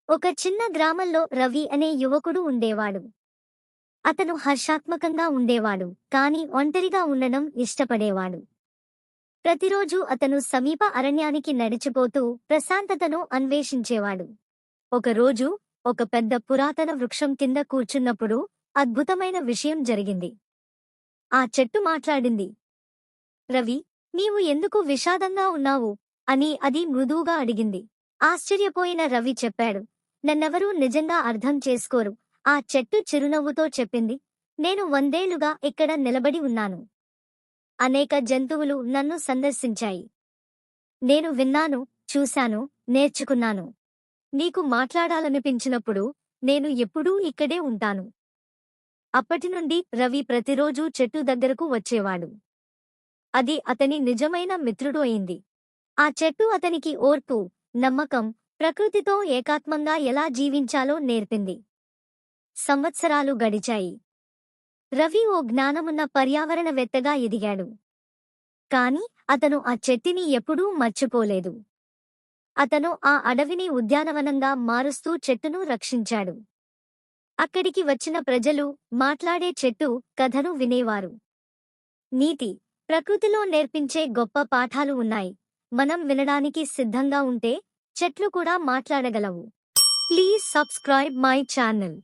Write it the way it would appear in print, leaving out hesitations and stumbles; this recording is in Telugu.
ఒక చిన్న గ్రామంలో రవి అనే యువకుడు ఉండేవాడు. అతను హర్షాత్మకంగా ఉండేవాడు, కాని ఒంటరిగా ఉండడం ఇష్టపడేవాడు. ప్రతిరోజు అతను సమీప అరణ్యానికి నడిచిపోతూ ప్రశాంతతను అన్వేషించేవాడు. ఒకరోజు ఒక పెద్ద పురాతన వృక్షం కింద కూర్చున్నప్పుడు అద్భుతమైన విషయం జరిగింది. ఆ చెట్టు మాట్లాడింది. రవి, నీవు ఎందుకు విషాదంగా ఉన్నావు అని అది మృదువుగా అడిగింది. ఆశ్చర్యపోయిన రవి చెప్పాడు, నన్నెవరూ నిజంగా అర్థం చేసుకోరు. ఆ చెట్టు చిరునవ్వుతో చెప్పింది, నేను 100 ఏళ్లుగా ఇక్కడ నిలబడి ఉన్నాను. అనేక జంతువులు నన్ను సందర్శించాయి. నేను విన్నాను, చూశాను, నేర్చుకున్నాను. నీకు మాట్లాడాలనిపించినప్పుడు నేను ఎప్పుడూ ఇక్కడే ఉంటాను. అప్పటినుండి రవి ప్రతిరోజూ చెట్టు దగ్గరకు వచ్చేవాడు. అది అతని నిజమైన మిత్రుడు అయింది. ఆ చెట్టు అతనికి ఓర్పు, నమ్మకం, ప్రకృతితో ఏకాత్మంగా ఎలా జీవించాలో నేర్పింది. సంవత్సరాలు గడిచాయి. రవి ఓ జ్ఞానమున్న పర్యావరణవేత్తగా ఎదిగాడు. కాని అతను ఆ చెట్టుని ఎప్పుడూ మర్చిపోలేదు. అతను ఆ అడవిని ఉద్యానవనంగా మారుస్తూ చెట్టును రక్షించాడు. అక్కడికి వచ్చిన ప్రజలు మాట్లాడే చెట్టు కథను వినేవారు. నీతి, ప్రకృతిలో నేర్పించే గొప్ప పాఠాలు ఉన్నాయి. మనం వినడానికి సిద్ధంగా ఉంటే చెట్లు కూడా మాట్లాడగలవు. Please subscribe my channel.